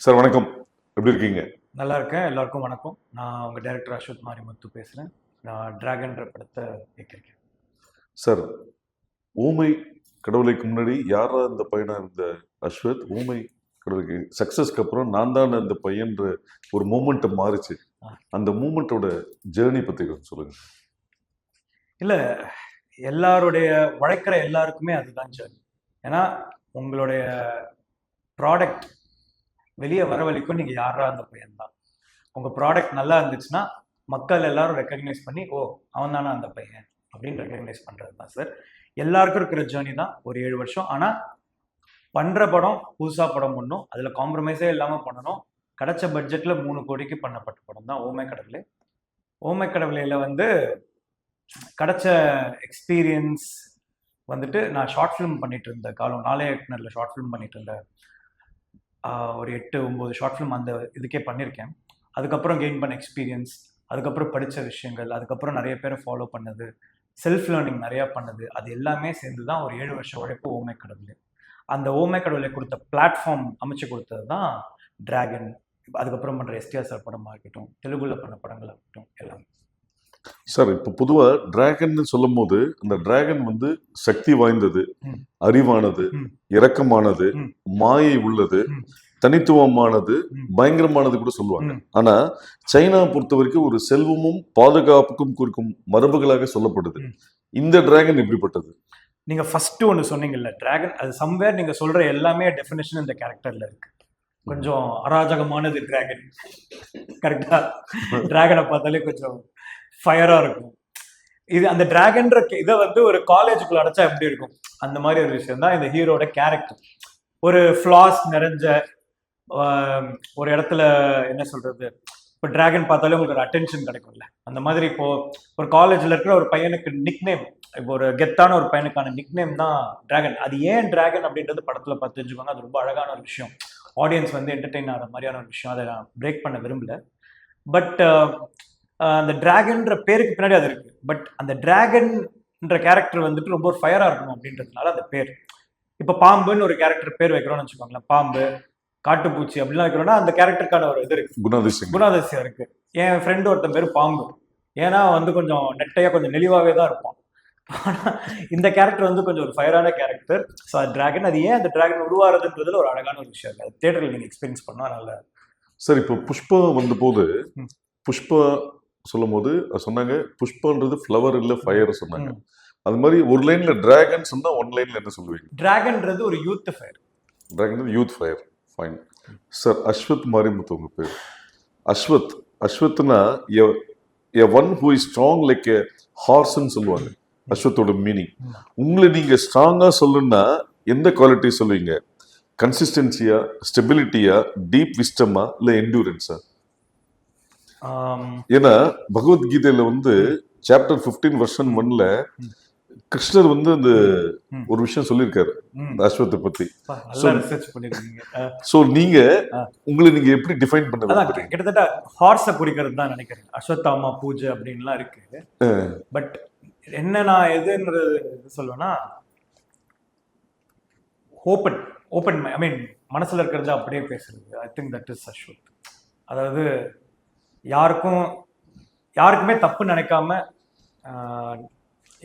Sir வணக்கம், எப்படி இருக்கீங்க? நல்லா இருக்கேன். எல்லாருக்கும் வணக்கம். நான் உங்கள் டைரக்டர் அஸ்வத் மாரிமுத்து பேசுகிறேன். நான் டிராகன்ற படத்தை இயக்கியிருக்கேன். சார், ஊமை கடவுளைக்கு முன்னாடி யாரா இந்த பையனா இருந்த அஸ்வத், ஊமை கடவுளுக்கு சக்ஸஸ்க்கு அப்புறம் நான் தான் இந்த பையன்ற ஒரு மூமெண்ட் மாறிச்சு. அந்த மூமெண்ட்டோட ஜேர்னி பற்றி கொஞ்சம் சொல்லுங்க. இல்லை, எல்லாருடைய உழைக்கிற எல்லாருக்குமே அதுதான் சார். ஏன்னா உங்களுடைய ப்ராடக்ட் வெளியே வர வரைக்கும் நீங்கள் யாரா அந்த பையன் தான். உங்கள் ப்ராடக்ட் நல்லா இருந்துச்சுன்னா மக்கள் எல்லாரும் ரெக்கக்னைஸ் பண்ணி ஓ அவன் தானே அந்த பையன் அப்படின்னு ரெக்கக்னைஸ் பண்ணுறது தான் சார். எல்லாருக்கும் இருக்கிற ஜேர்னி தான் ஒரு 7 வருஷம். ஆனால் பண்ணுற படம் புதுசாக படம் பண்ணணும், அதில் காம்ப்ரமைஸே இல்லாமல் பண்ணணும். கிடைச்ச பட்ஜெட்டில் 3 கோடிக்கு பண்ணப்பட்ட படம் தான் ஓமை கடவுளே. ஓமை கடவுளையில் வந்து கிடைச்ச எக்ஸ்பீரியன்ஸ் வந்துட்டு நான் ஷார்ட் ஃபிலிம் பண்ணிட்டு இருந்த காலம், நாளே இயக்குனரில் ஷார்ட் ஃபிலிம் பண்ணிட்டு இருந்தேன். ஒரு 8-9 ஷார்ட் ஃபிலிம் அந்த இதுக்கே பண்ணியிருக்கேன். அதுக்கப்புறம் கெயின் பண்ண எக்ஸ்பீரியன்ஸ், அதுக்கப்புறம் படித்த விஷயங்கள், அதுக்கப்புறம் நிறைய பேரை ஃபாலோ பண்ணது, செல்ஃப் லேர்னிங் நிறையா பண்ணது, அது எல்லாமே சேர்ந்து தான் ஒரு 7 வருஷம் உழைப்பு ஓமை கடவுளே. அந்த ஓமை கடவுளை கொடுத்த பிளாட்ஃபார்ம் அமைச்சு கொடுத்தது தான் டிராகன். அதுக்கப்புறம் பண்ணுற எஸ்டிஆர் சார் படமாக இருக்கட்டும், தெலுங்குல பண்ண படங்கள் ஆகட்டும், எல்லாமே. சார், இப்போ பொதுவாக டிராகன் சொல்லும் போது அந்த டிராகன் வந்து சக்தி வாய்ந்தது, அறிவானது, இரக்கமானது, மாயை உள்ளது, தனித்துவமானது, பயங்கரமானது கூட சொல்லுவாங்க. ஆனா சைனா பொறுத்த வரைக்கும் ஒரு செல்வமும் பாதுகாப்புக்கும் குறிக்கும் மரபுகளாக சொல்லப்படுது. இந்த டிராகன் எப்படிப்பட்டது? நீங்க ஃபர்ஸ்ட் ஒன்று சொன்னீங்கல்ல டிராகன், அது சம்வேர் நீங்க சொல்ற எல்லாமே டெஃபினேஷன் இந்த கேரக்டர்ல இருக்கு. கொஞ்சம் அராஜகமானது டிராகன், கரெக்டா? டிராகனை பார்த்தாலே கொஞ்சம் ஃபயரா இருக்கும். இது அந்த டிராகன்ற இதை வந்து ஒரு காலேஜுக்குள்ள அடைச்சா எப்படி இருக்கும், அந்த மாதிரி ஒரு விஷயம் தான் இந்த ஹீரோட கேரக்டர். ஒரு ஃப்ளாஸ் நிறைஞ்ச ஒரு இடத்துல என்ன சொல்றது, இப்போ டிராகன் பார்த்தாலே உங்களுக்கு ஒரு அட்டென்ஷன் கிடைக்கும்ல, அந்த மாதிரி இப்போ ஒரு காலேஜ்ல இருக்கிற ஒரு பையனுக்கு நிக் நேம், இப்போ ஒரு கெத்தான ஒரு பையனுக்கான நிக் நேம் தான் டிராகன். அது ஏன் டிராகன் அப்படின்றது படத்துல பார்த்து தெரிஞ்சுக்கோங்க. அது ரொம்ப அழகான ஒரு விஷயம், ஆடியன்ஸ் வந்து என்டர்டெயின் ஆகிற மாதிரியான ஒரு விஷயம். அதை நான் பிரேக் பண்ண விரும்பல. பட் அந்த டிராகன்ற பேருக்கு பின்னாடி அது இருக்கு. பட் அந்த டிராகன்ற கேரக்டர் வந்துட்டு ரொம்ப ஒரு ஃபயரா இருக்கணும் அப்படின்றதுனால அந்த பேர். இப்போ பாம்புன்னு ஒரு கேரக்டர் பேர் வைக்கிறோம்னு வச்சுக்கோங்களேன், பாம்பு, காட்டுப்பூச்சி அப்படிலாம் வைக்கிறோம்னா அந்த கேரக்டருக்கான ஒரு இது இருக்கு, குணாதிசயம் இருக்கு. என் ஃப்ரெண்டு ஒருத்தன் பேர் பாம்பு, ஏன்னா வந்து கொஞ்சம் நெட்டையா கொஞ்சம் நெளிவாவே தான் இருப்பான். ஆனால் இந்த கேரக்டர் வந்து கொஞ்சம் ஒரு ஃபயரான கேரக்டர். ஸோ அது டிராகன். அது ஏன் அந்த டிராகன் உருவாருதுன்றதுல ஒரு அழகான ஒரு விஷயம் இருக்கு. அது தேட்டரில் நீங்கள் எக்ஸ்பீரியன்ஸ் பண்ணா நல்லா. சார், இப்போ புஷ்பா வந்த போது புஷ்பா சொல்லும் போது சொன்னாங்க புஷ்பான்றது ஃப்ளவர் இல்லை ஃபயர் சொன்னாங்க. அது மாதிரி ஒரு லைன்ல டிராகன் சொன்னா ஒன் லைன்ல என்ன சொல்லுவீங்க? டிராகன்றது ஒரு youth fire. Dragon youth fire. Fine sir. Ashwath Marimuthu உங்க பேர். அஸ்வத்னா a one who is strong like a ஹார்ஸ்ன்னு சொல்லுவாங்க. அஸ்வத்தோட மீனிங். உங்களை நீங்க ஸ்ட்ராங்கா சொல்லணும்னா எந்த குவாலிட்டி சொல்லுவீங்க? கன்சிஸ்டன்சியா, ஸ்டெபிலிட்டியா, டீப் விஸ்டமா, இல்ல என்டூரன்ஸா? ஏன்னா பகவத்கீதையில வந்து சாப்டர் 15 வெர்ஷன் 1ல கிருஷ்ணர் வந்து அந்த ஒரு விஷயம் சொல்லியிருக்காரு அஸ்வத்தை பத்தி. சோ நீங்க உங்களை நீங்க எப்படி டிஃபைன் பண்ண? கிட்டத்தட்ட ஹார்ஸை குறிக்கிறது தான் நினைக்கிறேன். அஸ்வத்தாமா பூஜை அப்படின்லாம் இருக்கு. பட் என்ன நான் எதுன்றது சொல்லுவேன்னா, ஓப்பன் ஐ மீன் மனசுல இருக்கிறது அப்படியே பேசுறது. I think that is Ashwath. அதாவது யாருக்குமே தப்பு நினைக்காம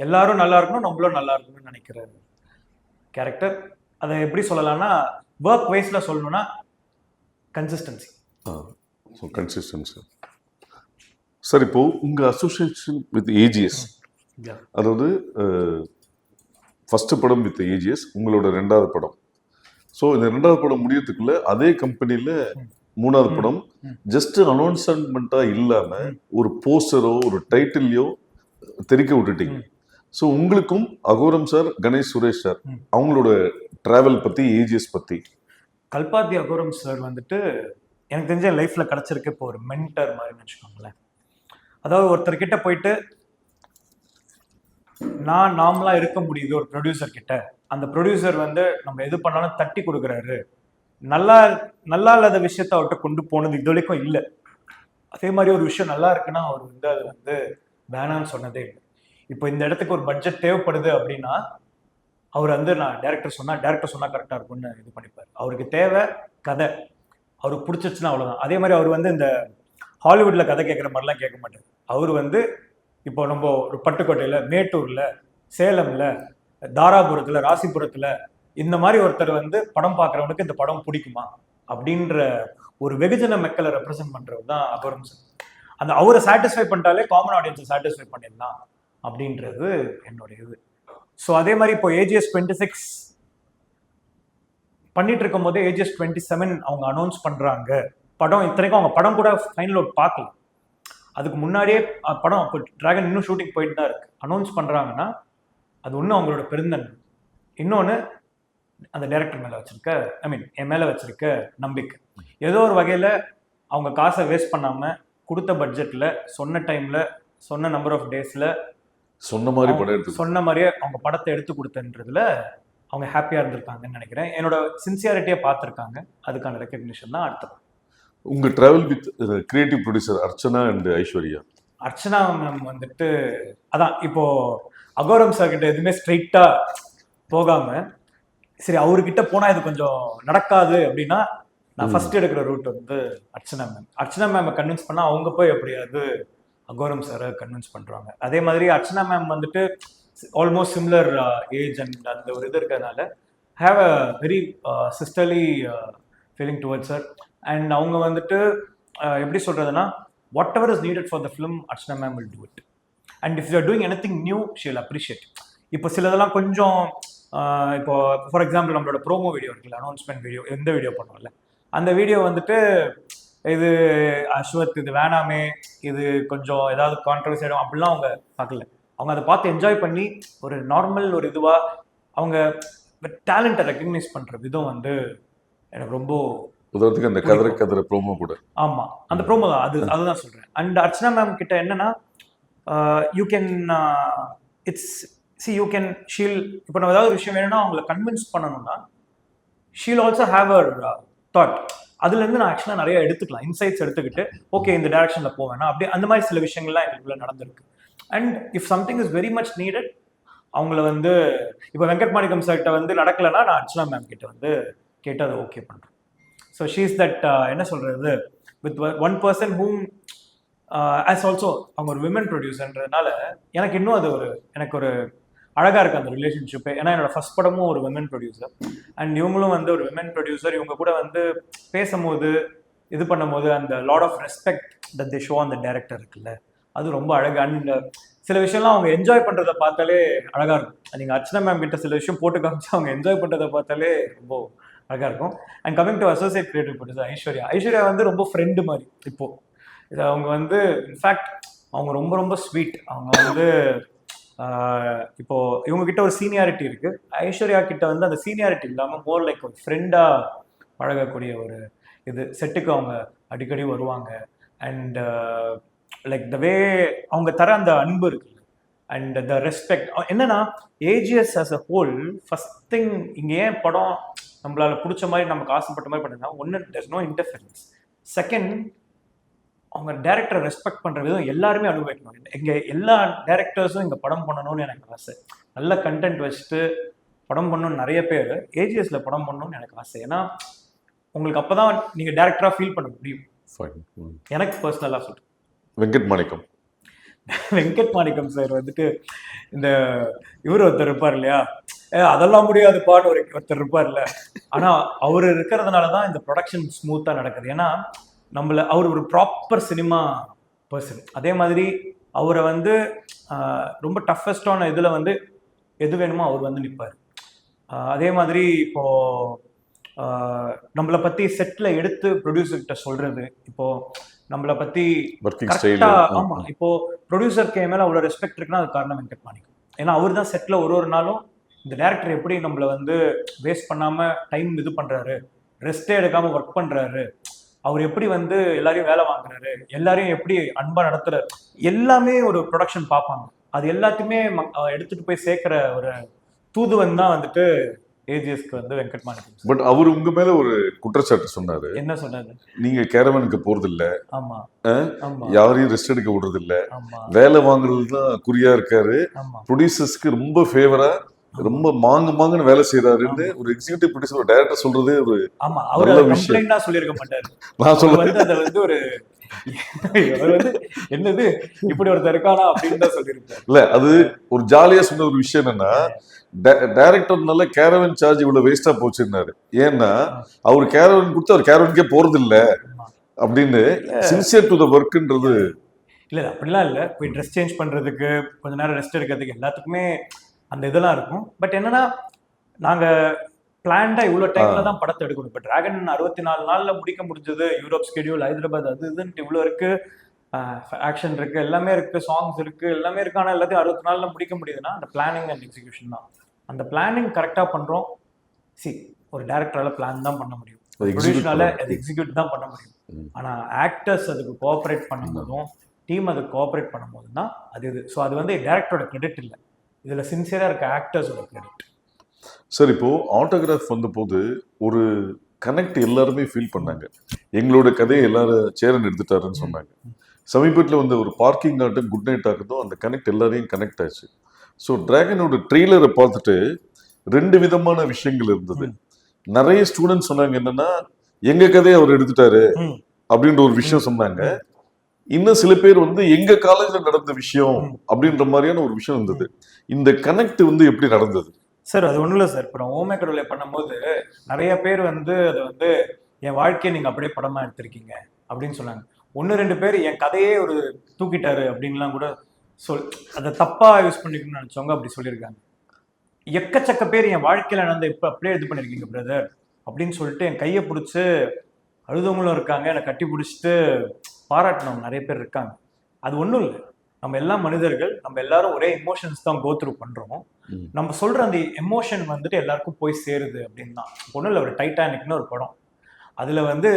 எல்லாரும் நல்லா இருக்கணும், நம்மளும் நல்லா இருக்கணும்னு நினைக்கிற கேரக்டர். அதை எப்படி சொல்லலாம்னா, ஒர்க் வைஸ்ல சொல்லணும்னா கன்சிஸ்டன்சி. சார், இப்போ உங்க அசோசியேஷன் வித் ஏஜிஎஸ், அதாவது ஃபர்ஸ்ட் படம் வித் ஏஜிஎஸ், உங்களோட 2வது படம். ஸோ இந்த 2வது படம் முடியறதுக்குள்ள அதே கம்பெனியில 3வது படம் ஜஸ்ட் அனௌன்ஸ்மெண்டா இல்லாம ஒரு போஸ்டரோ ஒரு டைட்டிலையோ தெரிக்க விட்டுட்டீங்க. ஸோ உங்களுக்கும் அகோரம் சார், கணேஷ் சுரேஷ் சார், அவங்களோட டிராவல் பத்தி, ஏஜிஎஸ் பத்தி. கல்பாத்தி அகோரம் சார் வந்துட்டு எனக்கு தெரிஞ்ச லைஃப்ல கிடைச்சிருக்கு இப்போ ஒரு மென்டர் மாதிரின்னு வச்சுக்கோங்களேன். அதாவது ஒருத்தர்கிட்ட போயிட்டு நான் நார்மலா இருக்க முடியுது ஒரு ப்ரொடியூசர் கிட்ட, அந்த ப்ரொடியூசர் வந்து நம்ம எது பண்ணாலும் தட்டி கொடுக்குறாரு, நல்லா இல்லாத விஷயத்த அவர்கிட்ட கொண்டு போனது இது வரைக்கும் இல்லை. அதே மாதிரி ஒரு விஷயம் நல்லா இருக்குன்னா அவர் வந்து அது வந்து வேணான்னு சொன்னதே இல்லை. இப்போ இந்த இடத்துக்கு ஒரு பட்ஜெட் தேவைப்படுது அப்படின்னா அவர் வந்து நான் டேரக்டர் சொன்னா கரெக்டாக இருக்கும்னு இது பண்ணிப்பார். அவருக்கு தேவை கதை, அவருக்கு பிடிச்சிச்சுன்னா அவ்வளோதான். அதே மாதிரி அவர் வந்து இந்த ஹாலிவுட்ல கதை கேட்குற மாதிரிலாம் கேட்க மாட்டார். அவர் வந்து இப்போ நம்ம ஒரு பட்டுக்கோட்டையில், மேட்டூரில், சேலமில், தாராபுரத்தில், ராசிபுரத்தில் இந்த மாதிரி ஒருத்தர் வந்து படம் பார்க்குறவனுக்கு இந்த படம் பிடிக்குமா அப்படின்ற ஒரு வெகுஜன மக்களை ரெப்ரசென்ட் பண்ணுறது தான் அகோரம் சார். அந்த அவரை சாட்டிஸ்ஃபை பண்ணிட்டாலே காமன் ஆடியன்ஸை சாட்டிஸ்ஃபை பண்ணிடலாம் அப்படின்றது என்னுடைய இது. ஸோ அதே மாதிரி இப்போ ஏஜிஎஸ் 26 பண்ணிட்டு இருக்கும் போதே ஏஜிஎஸ் 27 அவங்க அனௌன்ஸ் பண்றாங்க படம். இத்தனைக்கும் அவங்க படம் கூட ஃபைனல் அவுட் பார்க்கல. அதுக்கு முன்னாடியே படம் இப்போ டிராகன் இன்னும் ஷூட்டிங் போயிட்டு தான் இருக்கு. அனௌன்ஸ் பண்றாங்கன்னா அது ஒன்றும் அவங்களோட பெருந்தன்மை, இன்னொன்று அந்த டைரக்டர் மேலே வச்சிருக்க, ஐ மீன் என் மேலே வச்சிருக்க நம்பிக்கை. ஏதோ ஒரு வகையில் அவங்க காசை வேஸ்ட் பண்ணாமல் கொடுத்த பட்ஜெட்டில், சொன்ன டைமில், சொன்ன நம்பர் ஆஃப் டேஸில் சொன்ன மாதிரி படம் எடுத்து சொன்ன மாதிரியே அவங்க படத்தை எடுத்து கொடுத்தன்றதுல அவங்க ஹாப்பியாக இருந்திருக்காங்கன்னு நினைக்கிறேன். என்னோட சின்சியாரிட்டியை பார்த்துருக்காங்க. அதுக்கான ரெக்கக்னிஷன் தான் அடுத்தது. உங்க travel with creative producer Archana and Aishwarya. Archana ma'am வந்துட்டு அதான் இப்போ அகோரம் சார் கிட்ட எதுவுமே ஸ்ட்ரெயிட்டா போகாம, சரி அவர்கிட்ட போனா இது கொஞ்சம் நடக்காது அப்படின்னா நான் ஃபர்ஸ்ட் எடுக்கிற ரூட் வந்து Archana ma'am. Archana ma'am convince பண்ணா அவங்க போய் எப்படியாவது அகோரம் சாரை கன்வின்ஸ் பண்றாங்க. அதே மாதிரி அர்ச்சனா மேம் வந்துட்டு ஆல்மோஸ்ட் சிமிலர் ஏஜ் அண்ட் அந்த ஒரு இது இருக்கிறதுனால have a very sisterly feeling towards sir. And அவங்க வந்துட்டு எப்படி சொல்றதுன்னா, what ever is needed for the film Archana ma'am will do it. And if you are doing anything new she will appreciate. இப்போ சிலதெல்லாம் கொஞ்சம் இப்போ ஃபார் எக்ஸாம்பிள் நம்மளோட promo video இருக்குல்ல, அனௌன்ஸ்மெண்ட் வீடியோ, எந்த வீடியோ பண்ணுவோம்ல, அந்த வீடியோ வந்துட்டு இது அஸ்வத் இது வேணாமே, இது கொஞ்சம் ஏதாவது கான்ட்ரவர்சி ஆகிடும் அப்படிலாம் அவங்க பார்க்கல. அவங்க அதை பார்த்து என்ஜாய் பண்ணி ஒரு நார்மல் ஒரு இதுவாக அவங்க டேலண்ட்டை ரெக்கக்னைஸ் பண்ணுற விதம் வந்து எனக்கு ரொம்ப உதாரணத்துக்கு அந்த கதற ப்ரோமோ கூட. ஆமா, அந்த ப்ரோமோ தான் அதுதான் சொல்றேன். அண்ட் அர்ச்சனா மேம் கிட்ட என்னன்னா, you can it's see you can she'll இப்போ நம்ம ஏதாவது விஷயம் வேணும்னா அவங்கள கன்வின்ஸ் பண்ணணும்னா she'll also have our thought. அதுலேருந்து நான் ஆக்சுவலாக நிறைய எடுத்துக்கலாம், இன்சைட்ஸ் எடுத்துக்கிட்டு ஓகே இந்த டைரக்ஷனில் போவேன்னா அப்படி அந்த மாதிரி சில விஷயங்கள்லாம் எங்களுக்குள்ள நடந்திருக்கு. And if something is very much needed அவங்கள வந்து இப்போ வெங்கட் மாணிக்கம் சார்கிட்ட வந்து நடக்கலைன்னா நான் அர்ச்சனா மேம் கிட்ட வந்து கேட்டு அதை ஓகே பண்ணுறேன். ஸோ ஷீ இஸ் தட் என்ன சொல்கிறது with one person whom as also அவங்க ஒரு விமன் ப்ரொடியூசர்ன்றதுனால எனக்கு இன்னும் அது எனக்கு ஒரு அழகாக இருக்குது அந்த ரிலேஷன்ஷிப்பு. ஏன்னா என்னோட ஃபர்ஸ்ட் படமும் ஒரு விமன் ப்ரொடியூசர் அண்ட் இவங்களும் வந்து ஒரு விமன் ப்ரொடியூசர். இவங்க கூட வந்து பேசும்போது இது பண்ணும்போது அந்த lot of respect that they show அந்த டைரக்டர் இருக்குல்ல, அது ரொம்ப அழகாக. அண்ட் சில விஷயம்லாம் அவங்க என்ஜாய் பண்ணுறதை பார்த்தாலே அழகாக இருக்கும். நீங்கள் அர்ச்சனா மேம் கிட்ட சில விஷயம் போட்டு காமிச்சு அவங்க என்ஜாய் பண்ணுறதை பார்த்தாலே ரொம்ப அழகாக இருக்கும். And coming to associate creative producer Aishwarya வந்து ரொம்ப ஃப்ரெண்டு மாதிரி. இப்போது இது அவங்க வந்து இன்ஃபேக்ட் அவங்க ரொம்ப ரொம்ப ஸ்வீட். அவங்க வந்து இப்போ இவங்ககிட்ட ஒரு சீனியாரிட்டி இருக்கு, ஐஸ்வர்யா கிட்ட வந்து அந்த சீனியாரிட்டி இல்லாமல் மோர் லைக் ஒரு ஃப்ரெண்டாக பழகக்கூடிய ஒரு இது. செட்டுக்கு அவங்க அடிக்கடி வருவாங்க. அண்ட் லைக் த வே அவங்க தர அந்த அன்பு இருக்குல்ல அண்ட் த ரெஸ்பெக்ட். என்னன்னா AGS as a whole first thing இங்கே ஏன் படம் நம்மளால பிடிச்ச மாதிரி நமக்கு ஆசைப்பட்ட மாதிரி பண்ணுறதுனா, ஒன்று தேர்ஸ் நோ இன்டர்ஃபரன்ஸ். செகண்ட், அவங்க டேரக்டரை ரெஸ்பெக்ட் பண்ணுற விதம் எல்லாருமே அனுபவிக்கணும். இங்கே எல்லா டேரக்டர்ஸும் இங்கே படம் பண்ணணும்னு எனக்கு ஆசை. நல்ல கண்டென்ட் வச்சுட்டு படம் பண்ணணும்னு நிறைய பேர் ஏஜிஎஸ்ல படம் பண்ணணும்னு எனக்கு ஆசை. ஏன்னா உங்களுக்கு அப்போ தான் நீங்கள் டேரக்டராக ஃபீல் பண்ண முடியும். எனக்கு பர்சனலாக சொல்கிறேன். வெங்கட் மாணிக்கம் சார் வந்துட்டு இந்த இவர் ஒருத்தர் இருப்பார் இல்லையா, அதெல்லாம் முடியாது பாட்டு ஒருத்தர் இருப்பார்ல, ஆனால் அவர் இருக்கிறதுனால தான் இந்த ப்ரொடக்ஷன் ஸ்மூத்தாக நடக்குது. ஏன்னா அவர் ஒரு ப்ராப்பர் சினிமா பர்சன். அதே மாதிரி அவரை வந்து ரொம்ப டஃபஸ்டான இதில் வந்து எது வேணுமோ அவர் வந்து நிற்பார். அதே மாதிரி இப்போ நம்மளை பற்றி செட்டில் எடுத்து ப்ரொடியூசர்கிட்ட சொல்றது, இப்போ நம்மளை பற்றி ஆமாம், இப்போ ப்ரொடியூசருக்கு என் மேலே அவ்வளோ ரெஸ்பெக்ட் இருக்குன்னா அது காரணம் வெங்கட் மாணிக்கம். ஏன்னா அவர் தான் செட்டில் ஒரு நாளும் இந்த டேரக்டர் எப்படி நம்மளை வந்து வேஸ்ட் பண்ணாமல் டைம் இது பண்ணுறாரு, ரெஸ்டே எடுக்காமல் ஒர்க் பண்ணுறாரு, அவர் எப்படி வந்து எல்லாரையும் வேலை வாங்குறாரு, எல்லாரையும் எப்படி அன்பா நடத்துறாரு, எல்லாமே ஒரு ப்ரொடக்ஷன் பார்ப்பாங்க. அது எல்லாத்தையுமே எடுத்துட்டு போய் சேர்க்கிற ஒரு தூதுவன் தான் வந்துட்டு ஏஜிஎஸ்க்கு வந்து வெங்கட் மாணிக்கம். பட் அவர் உங்க மேல ஒரு குற்றச்சாட்டு சொன்னாரு. என்ன சொன்னாரு? நீங்க கேரவனுக்கு போறது இல்ல, ஆமா, யாரையும் ரெஸ்ட் எடுக்க விடுறது இல்ல, வேலை வாங்குறது தான் குறியா இருக்காரு, ப்ரொடியூசர்ஸ்க்கு ரொம்ப ஃபேவரா ரொம்ப மாங்குன்னு வேலை செய்யறாருன்னு ஒரு எக்ஸிகியூட்டிவ் ப்ரொடியூசர் ஒரு டைரக்டர் சொல்றதே ஒரு ஆமா, அவர் நல்ல அதை விஷயம். கம்ப்ளைண்டா சொல்லியிருக்க மாட்டாரு. நான் அவர் சொல்ல வந்து அதை வந்து ஒரு அவர் வந்து என்னது இப்படி ஒருத்தர் இருக்கானா அப்படின்னு தான் சொல்லியிருப்பாரு. இல்ல அது ஒரு ஜாலியா சொன்ன ஒரு விஷயம் என்னன்னா டைரக்டர்னால கேரவன் சார்ஜ் இவ்வளவு வேஸ்டா போச்சுன்னாரு. ஏன்னா அவர் கேரவன் கொடுத்து அவர் கேரவனுக்கே போறது இல்ல ஆமா. அப்படின்னு சின்சியர் டு த ஒர்க்ன்றது. இல்ல அப்படிலாம் இல்ல, போய் ட்ரெஸ் சேஞ்ச் பண்றதுக்கு, கொஞ்ச நேரம் ரெஸ்ட் எடுக்கிறதுக்கு எல்லாத்துக்குமே அந்த இதெல்லாம் இருக்கும். பட் என்னன்னா நாங்க பிளான்டா இவ்வளவு டைம்ல தான் படத்தை எடுக்கணும். இப்ப டிராகன் 64 நாள்ல முடிக்க முடிஞ்சது. யூரோப் ஸ்கெடியூல், ஹைதராபாத், அது இதுன்ட்டு இவ்வளவு இருக்கு, ஆக்ஷன் இருக்கு, எல்லாமே இருக்கு, சாங்ஸ் இருக்கு, எல்லாமே இருக்கு. ஆனா எல்லாத்தையும் 60 நாள்ல முடிக்க முடியுதுன்னா அந்த பிளானிங் அண்ட் எக்ஸிகியூஷன் தான். அந்த பிளானிங் கரெக்டா பண்றோம். சி, ஒரு டைரக்டரால பிளான் தான் பண்ண முடியும், ப்ரொடியூசரால அது எக்ஸிக்யூட் தான் பண்ண முடியும். ஆனா ஆக்டர்ஸ் அதுக்கு கோஆபரேட் பண்ணும்போதும் டீம் அதுக்கு கோஆபரேட் பண்ணும்போது தான் அது இது. ஸோ அது வந்து டைரக்டரோட கிரெடிட் இல்லை, இதுல சின்சியரா இருக்க ஆக்டர்ஸோட கிரெடிட். சார் இப்போ ஆட்டோகிராஃப் வந்த போது ஒரு கனெக்ட் எல்லாருமே ஃபீல் பண்ணாங்க. எங்களோட கதையை எல்லாரும் சேரன் எடுத்துட்டாருன்னு சொன்னாங்க. சமீபத்தில் வந்து ஒரு பார்க்கிங் ஆகட்டும், குட் நைட் ஆகட்டும், அந்த கனெக்ட் எல்லாரையும் கனெக்ட் ஆச்சு. ஸோ டிராகனோட ட்ரெய்லரை பார்த்துட்டு 2 விதமான விஷயங்கள் இருந்தது. நிறைய ஸ்டூடெண்ட்ஸ் சொன்னாங்க என்னன்னா எங்க கதையை அவர் எடுத்துட்டாரு அப்படின்ற ஒரு விஷயம் சொன்னாங்க. இன்னும் சில பேர் வந்து எங்க காலேஜ்ல நடந்த விஷயம் அப்படின்ற மாதிரியான ஒரு விஷயம் இருந்தது. இந்த கனெக்ட் வந்து எப்படி நடந்தது சார்? அது ஒன்றும் இல்லை சார். இப்போ ஓமே கடவுளை பண்ணும்போது நிறைய பேர் வந்து அதை வந்து என் வாழ்க்கையை நீங்கள் அப்படியே படமாக எடுத்திருக்கீங்க அப்படின்னு சொன்னாங்க. 1-2 பேர் என் கதையே ஒரு தூக்கிட்டாரு அப்படின்லாம் கூட அதை தப்பாக யூஸ் பண்ணிக்கணும்னு நினச்சவங்க அப்படி சொல்லியிருக்காங்க. எக்கச்சக்க பேர் என் வாழ்க்கையில் நடந்த இப்போ அப்படியே இது பண்ணியிருக்கீங்க பிரதர் அப்படின்னு சொல்லிட்டு என் கையை பிடிச்சி அழுதவங்களும் இருக்காங்க, என்னை கட்டி பிடிச்சிட்டு பாராட்டினவங்க நிறைய பேர் இருக்காங்க. அது ஒன்றும் இல்லை, நம்ம எல்லாம் மனிதர்கள், நம்ம எல்லாரும் ஒரே எமோஷன்ஸ் தான் கோ த்ரூ பண்றோம். நம்ம சொல்ற அந்த எமோஷன் வந்துட்டு எல்லாருக்கும் போய் சேருது அப்படின்னு தான். ஒன்றும் இல்லை, ஒரு டைட்டானிக்னு ஒரு படம், அதுல வந்து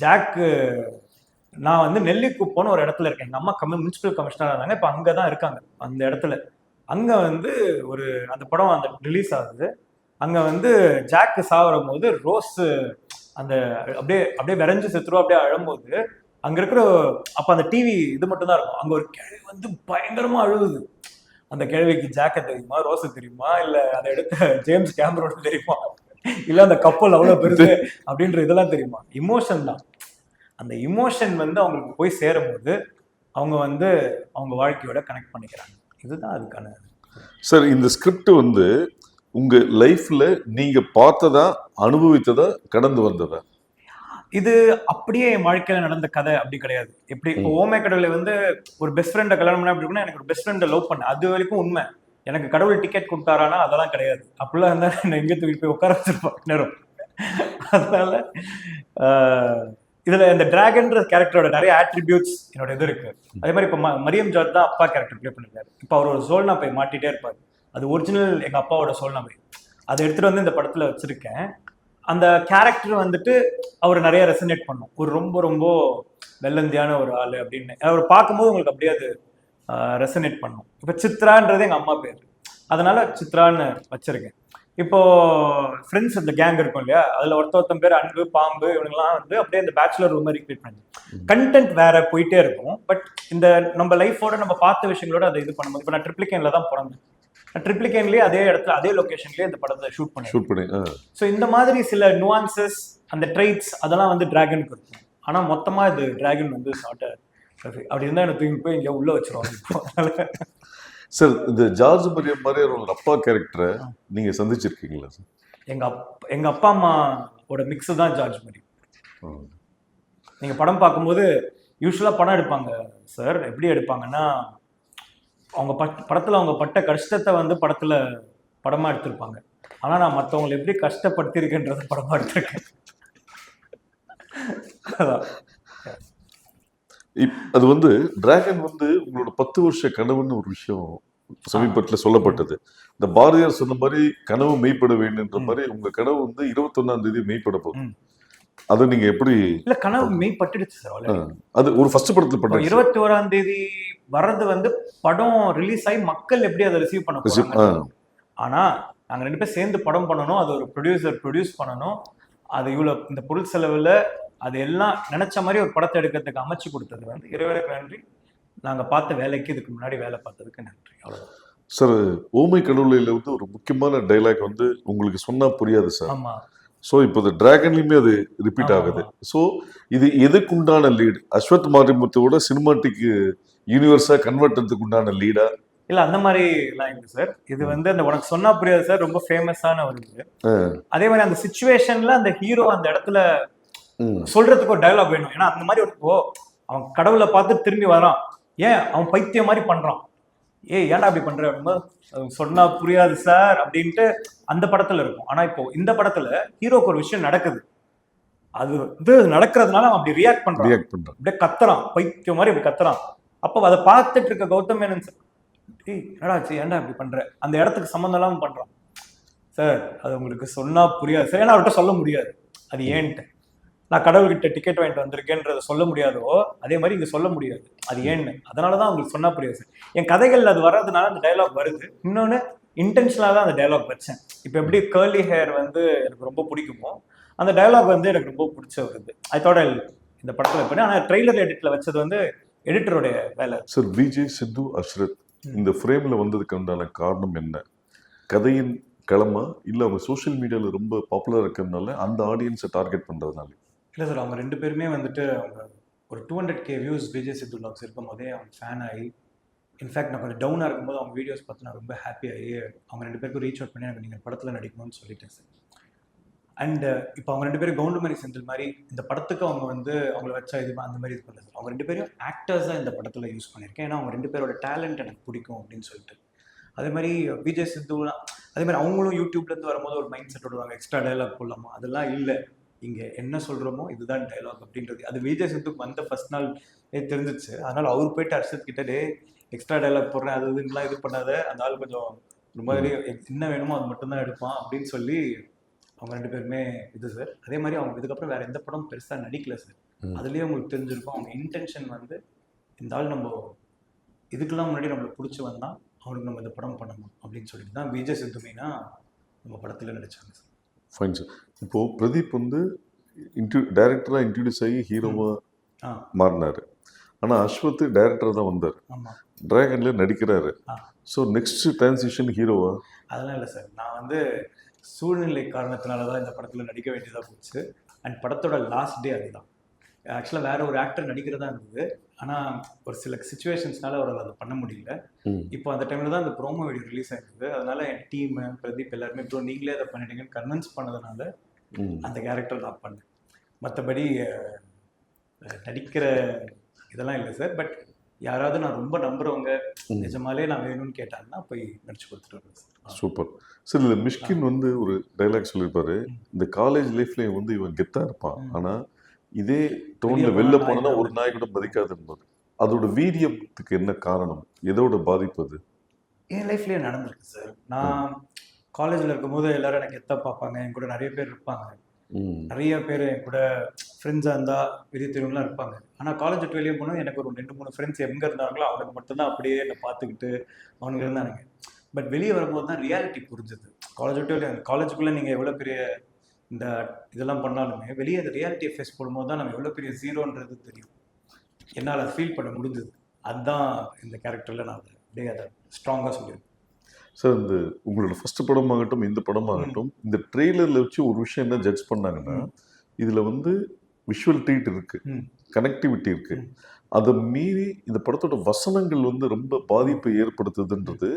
ஜாக்கு, நான் வந்து நெல்லிக்குப்போன்னு ஒரு இடத்துல இருக்கேன், எங்க அம்மா முனிசிபல் கமிஷனராக இருந்தாங்க, இப்போ அங்கே தான் இருக்காங்க அந்த இடத்துல. அங்க வந்து ஒரு அந்த படம் அந்த ரிலீஸ் ஆகுது. அங்க வந்து ஜாக்கு சாவரும் போது ரோஸ் அந்த அப்படியே அப்படியே விரைஞ்சு செத்துரும், அப்படியே அழும்போது அங்க இருக்கிற அப்ப அந்த டிவி இது மட்டும் தான் இருக்கும். அங்க ஒரு கிழவி வந்து பயங்கரமா அழுகுது. அந்த கிழவிக்கு ஜாக்க தெரியுமா, ரோஸ தெரியுமா, இல்ல அதை எடுத்த ஜேம்ஸ் கேமரோன் தெரியுமா, இல்ல அந்த கப்பல் அவ்வளவு பெருசு அப்படின்ற இதெல்லாம் தெரியுமா? இமோஷன் தான். அந்த இமோஷன் வந்து அவங்களுக்கு போய் சேரும் போது அவங்க வந்து அவங்க வாழ்க்கையோட கனெக்ட் பண்ணிக்கிறாங்க. இதுதான் அதுக்கான. சார், இந்த ஸ்கிரிப்ட் வந்து உங்க லைஃப்ல நீங்க பார்த்ததா, அனுபவித்ததா, கடந்து வந்ததா? இது அப்படியே என் வாழ்க்கையில நடந்த கதை அப்படி கிடையாது. எப்படி இப்போ ஓமே கடவுளை வந்து ஒரு பெஸ்ட் ஃப்ரெண்டை கல்யாணம் பண்ண அப்படி இருக்குன்னா, எனக்கு ஒரு பெஸ்ட் ஃப்ரெண்டை லவ் பண்ணேன், அது வரைக்கும் உண்மை. எனக்கு கடவுள் டிக்கெட் கொடுத்தாரானா அதெல்லாம் கிடையாது. அப்படிலாம் இருந்தா என்ன எங்கே தூக்கி போய் உட்கார வச்சிருப்பாங்க நேரம். அதனால இதுல இந்த டிராகன்ற கேரக்டரோட நிறைய ஆட்ரிபியூட்ஸ் என்னோட இது இருக்கு. அதே மாதிரி இப்போ மரியம் ஜார்ஜ் தான் அப்பா கேரக்டர் பிளே பண்ணிருக்காரு. இப்போ அவர் ஒரு சோல்னா போய் மாட்டிட்டே இருப்பாரு, அது ஒரிஜினல் எங்க அப்பாவோட சோல்னா போய், அதை எடுத்துட்டு வந்து இந்த படத்துல வச்சிருக்கேன். அந்த கேரக்டர் வந்துட்டு அவர் நிறைய ரெசனேட் பண்ணும். ஒரு ரொம்ப ரொம்ப வெள்ளந்தியான ஒரு ஆள் அப்படின்னு அவர் பார்க்கும்போது உங்களுக்கு அப்படியே அது ரெசனேட் பண்ணும். இப்போ சித்ரான்றது எங்க அம்மா பேர், அதனால சித்ரான்னு வச்சிருக்கேன். இப்போ ஃப்ரெண்ட்ஸ் இந்த கேங் இருக்கும் இல்லையா, அதுல ஒருத்தன் பேர் அன்பு, பாம்பு, இவங்கெல்லாம் வந்து அப்படியே இந்த பேச்சுலர் ரூம் மாதிரி கிரியேட் பண்ணி கண்டென்ட் வேற போயிட்டே இருக்கும். பட் இந்த நம்ம லைஃபோட நம்ம பார்த்த விஷயங்களோட அதை இது பண்ணும்போது, இப்போ நான் ட்ரிப்ளிகேன்ல தான் பிறந்தேன், ட்ரிப்ளிகேன்லயே அதே இடத்துல அதே லொகேஷன்லயே இந்த படத்தை ஷூட் பண்ணி. ஸோ இந்த மாதிரி சில நுவான்சஸ், அந்த ட்ரைட்ஸ் அதெல்லாம் வந்து டிராகனுக்கு இருக்கும். ஆனா மொத்தமா இது டிராகன் வந்து அப்படி இருந்தா எனக்கு தூக்கி போய் இங்க உள்ள வச்சிருவாங்க. சார், இந்த ஜார்ஜ் மரியம் மாதிரி ஒரு அப்பா கேரக்டரை நீங்க சந்திச்சிருக்கீங்களா சார்? எங்க அப்பா அம்மாவோட மிக்ஸ் தான் ஜார்ஜ் மரியம். நீங்க படம் பார்க்கும்போது யூஸ்வலா படம் எடுப்பாங்க சார், எப்படி எடுப்பாங்கன்னா அவங்க படத்துல அவங்க பட்ட கஷ்டத்தை வந்து படத்துல படமா எடுத்திருப்பாங்க. ஆனா நான் மற்றவங்களை எப்படி கஷ்டப்படுத்திருக்கேன்றத படமா எடுத்திருக்கேன். அது வந்து டிராகன் வந்து உங்களோட 10 வருஷ கனவுன்னு ஒரு விஷயம் சமீபத்தில் சொல்லப்பட்டது. இந்த பாரதியார் சொன்ன மாதிரி கனவு மெய்ப்பட வேண்டும்ன்ற மாதிரி உங்க கனவு வந்து 21ஆம் தேதி மெய்ப்பட போகுது. அது நீங்க எப்படி? இல்ல, கனவு மெய்ப்பட்டுடுச்சு சார். அது ஒரு ஃபர்ஸ்ட் படத்துல பட்டு 21ஆம் தேதி வர்றது வந்து படம் ரிலீஸ் ஆகி மக்கள் எப்படி அதை ரிசீவ் பண்ண போறாங்க. ஆனா நாங்க 2 பேர் சேர்ந்து படம் பண்ணணும், அது ஒரு ப்ரொடியூசர் ப்ரொடியூஸ் பண்ணணும், அது இவ்வளவு இந்த பொருள் செலவுல அது எல்லாம் நினைச்ச மாதிரி ஒரு படத்தை எடுக்கிறதுக்கு அமைச்சு கொடுத்தது வந்து இறைவனுக்கு நன்றி. நாங்க பார்த்த வேலைக்கு இதுக்கு முன்னாடி வேலை பார்த்ததுக்கு நன்றி. அவ்வளவுதான். சார் ஓமை கடவுளையில வந்து ஒரு முக்கியமான டைலாக் வந்து உங்களுக்கு சொன்னா புரியாது சார். ஆமா ஸோ இப்போ இந்த டிராகன்லையுமே அது ரிப்பீட் ஆமா ஆகுது. ஆமா ஸோ இது எதுக்குண்டான லீட்? அஸ்வத் மாரிமுத்துவோட சினிமாட்டிக் யூனிவர்ஸா கன்வெர்ட் பண்ணதுக்கு உண்டான லீடா? இல்ல அந்த மாதிரி எல்லாம் இல்லை சார். இது வந்து அந்த உனக்கு சொன்னா புரியாது சார் ரொம்ப ஃபேமஸான ஒரு இது. அதே மாதிரி அந்த சுச்சுவேஷன்ல அந்த ஹீரோ அந்த இடத்துல சொல்றதுக்கு ஒரு டயலாக் வேணும். ஏன்னா அந்த மாதிரி இப்போ அவன் கடவுளை பார்த்து திரும்பி வரான், ஏன் அவன் பைத்தியம் மாதிரி பண்றான், ஏய் ஏன்டா அப்படி பண்ற அப்படின்னா சொன்னா புரியாது சார் அப்படின்ட்டு அந்த படத்துல இருக்கும். ஆனா இப்போ இந்த படத்துல ஹீரோக்கு ஒரு விஷயம் நடக்குது, அது வந்து நடக்கிறதுனால அவன் அப்படி ரியாக்ட் பண்றான், அப்படியே கத்துறான், பைத்தியம் மாதிரி அப்படி கத்துறான். அப்போ அதை பார்த்துட்டு இருக்க கௌதம் மேனன் சார், ஏய் என்னடா ஆச்சு, ஏன்டா இப்படி பண்ற, அந்த இடத்துக்கு சம்மந்தம் இல்லாம பண்றான் சார். அது உங்களுக்கு சொன்னா புரியாது சார். ஏன்னா அவர்கிட்ட சொல்ல முடியாது அது ஏன்ட்டு. நான் கடவுள்கிட்ட டிக்கெட் வாங்கிட்டு வந்திருக்கேன்றத சொல்ல முடியாதோ அதே மாதிரி இங்க சொல்ல முடியாது அது ஏன்னு. அதனாலதான் உங்களுக்கு சொன்னா புரியாது சார். என் கதைகள் அது வர்றதுனால அந்த டைலாக் வருது. இன்னொன்னு இன்டென்ஷனலா தான் அந்த டைலாக் வச்சேன். இப்போ எப்படி கேர்லி ஹேர் வந்து எனக்கு ரொம்ப பிடிக்குமோ அந்த டைலாக் வந்து எனக்கு ரொம்ப பிடிச்ச வருது. அதோட இந்த படத்துல பண்ணி, ஆனா ட்ரெய்லர் எடிட்ல வச்சது வந்து எடிட்டருடைய வேலை. சார் விஜய், சித்து, அஷ்ரத் இந்த ஃப்ரேம்ல வந்ததுக்கு உண்டான காரணம் என்ன? கதையின் களமா இல்ல அவங்க சோஷியல் மீடியால ரொம்ப பாப்புலர் இருக்கிறதுனால அந்த ஆடியன்ஸை டார்கெட் பண்றதுனால? இல்லை சார், அவங்க ரெண்டு பேருமே வந்துட்டு அவங்க ஒரு 200K வியூஸ் விஜய் சித்து வ்ளாக்ஸ் இருக்கும் போதே அவங்க ஃபேன் ஆகி, இன்ஃபேக்ட் நான் கொஞ்சம் டவுனாக இருக்கும்போது அவங்க வீடியோஸ் பார்த்து நான் ரொம்ப ஹாப்பி ஆகி அவங்க ரெண்டு பேருக்கும் ரீச் அவுட் பண்ணி எனக்கு நீங்கள் படத்தில் நடிக்கணும்னு சொல்லிட்டேன் சார். அண்ட் இப்போ அவங்க ரெண்டு பேரும் கவுண்டமணி செந்தில் மாதிரி இந்த படத்துக்கு அவங்க வந்து அவங்கள வச்சா இது அந்த மாதிரி இது பண்ணல சார். அவங்க ரெண்டு பேரும் ஆக்டர்ஸாக இந்த படத்தில் யூஸ் பண்ணியிருக்கேன். ஏன்னா அவங்க ரெண்டு பேரோட டேலண்ட் எனக்கு பிடிக்கும் அப்படின்னு சொல்லிட்டு. அதே மாதிரி விஜய் சித்துலாம் அதே மாதிரி அவங்களும் யூடியூப்லேருந்து வரும்போது ஒரு மைண்ட் செட் விடுவாங்க, எக்ஸ்ட்ரா டைலாக் போடலாமா, அதெல்லாம் இல்லை. இங்கே என்ன சொல்கிறோமோ இதுதான் டைலாக் அப்படின்றது அது விஜய் சித்துக்கு வந்த ஃபர்ஸ்ட் நாள் தெரிஞ்சிச்சு. அதனால் அவர் போயிட்டு அர்ஷத் கிட்ட, டே எக்ஸ்ட்ரா டைலாக் போடுறேன் அது இதுலாம் இது பண்ணாத, அந்த ஆள் கொஞ்சம் ஒரு மாதிரி என்ன வேணுமோ அது மட்டும்தான் எடுப்பான் அப்படின்னு சொல்லி அவங்க ரெண்டு பேருமே இது சார். அதே மாதிரி அவங்க இதுக்கப்புறம் வேற எந்த படம் பெருசாக நடிக்கல சார். அதுலேயே உங்களுக்கு தெரிஞ்சிருக்கும் அவங்க இன்டென்ஷன் வந்து இந்த ஆள் நம்ம இதுக்கெல்லாம் முன்னாடி நம்மளுக்கு பிடிச்சி வந்தால் அவனுக்கு நம்ம இந்த படம் பண்ணணும் அப்படின்னு சொல்லிட்டு தான் விஜய் சித்துமேனா நம்ம படத்தில் நடிச்சாங்க சார். Fine sir. இப்போ பிரதீப் வந்து டைரக்டரா இன்ட்ரடியூஸ் ஆகி ஹீரோவா மாறினாரு. ஆனா அஸ்வத் டைரக்டர் தான் வந்தார், டிராகன்ல நடிக்கிறாரு. ஸோ நெக்ஸ்ட் டிரான்சிஷன் ஹீரோவா? அதெல்லாம் இல்லை சார். நான் வந்து சூழ்நிலை காரணத்தினால தான் இந்த படத்தில் நடிக்க வேண்டியதாக போச்சு. அண்ட் படத்தோட லாஸ்ட் டே அதுதான். ஆக்சுவலாக வேற ஒரு ஆக்டர் நடிக்கிறதா இருந்தது. ஆனால் ஒரு சில சுச்சுவேஷன்ஸ்னால அவரால் அதை பண்ண முடியல. இப்போ அந்த டைமில் தான் அந்த ப்ரோமோ வீடியோ ரிலீஸ் ஆகிருந்தது. அதனால என் டீம் பிரதீப் எல்லாருமே ப்ரோ நீங்களே அதை பண்ணிட்டீங்கன்னு கன்வின்ஸ் பண்ணதுனால அந்த கேரக்டர் நான் பண்ணேன். மற்றபடி நடிக்கிற இதெல்லாம் இல்லை சார். பட் யாராவது நான் ரொம்ப நம்புறவங்க நிஜமாலே நான் வேணும்னு கேட்டாங்கன்னா போய் நடிச்சு கொடுத்துட்டு வருவேன் சார். Super sir. இல்லை மிஷ்கின் வந்து ஒரு டைலாக் சொல்லியிருப்பாரு, இந்த காலேஜ் லைஃப்ல வந்து இவன் கெத்தா இருப்பான், ஆனா இதே டோன்ல வெளில போனா ஒரு நாய் கூட மதிக்காது என்பது. அதோட வீரியத்துக்கு என்ன காரணம், எதோட பாதிப்பு அது? என் லைஃப்லயே நடந்திருக்கு சார். நான் காலேஜில் இருக்கும்போது எல்லாரும் எனக்கு எத்த பார்ப்பாங்க, என் கூட நிறைய பேர் இருப்பாங்க, நிறைய பேர் என் கூட ஃப்ரெண்ட்ஸாக இருந்தால் பெரிய தெருவுலாம் இருப்பாங்க. ஆனால் காலேஜ் விட்டு வெளியே போனால் எனக்கு ஒரு 2-3 ஃப்ரெண்ட்ஸ் எங்கே இருந்தாங்களோ அவனுக்கு மட்டும்தான் அப்படியே என்னை பார்த்துக்கிட்டு அவனுக்கு இருந்தானுங்க. பட் வெளியே வரும்போது தான் ரியாலிட்டி புரிஞ்சுது. காலேஜ் விட்டு வெளியே காலேஜுக்குள்ளே நீங்கள் எவ்வளோ பெரிய இந்த இதெல்லாம் பண்ணாலுமே வெளியே அந்த ரியாலிட்டியை ஃபேஸ் பண்ணும்போது தான் நம்ம எவ்வளோ பெரிய ஜீரோன்றது தெரியும். என்னால் அதை ஃபீல் பண்ண முடிஞ்சது. அதுதான் இந்த கேரக்டரில் நான் அப்படியே அதை ஸ்ட்ராங்காக சொல்லியிருக்கேன் சார். இந்த உங்களோட ஃபர்ஸ்ட் படமாகட்டும் இந்த படமாகட்டும், இந்த ட்ரெய்லரில் வச்சு ஒரு விஷயம் என்ன ஜட்ஜ் பண்ணாங்கன்னா, இதில் வந்து விஷுவல் ட்ரீட் இருக்கு, கனெக்டிவிட்டி இருக்கு. அதை மீறி இந்த படத்தோட வசனங்கள் வந்து ரொம்ப பாதிப்பை ஏற்படுத்துதுன்றது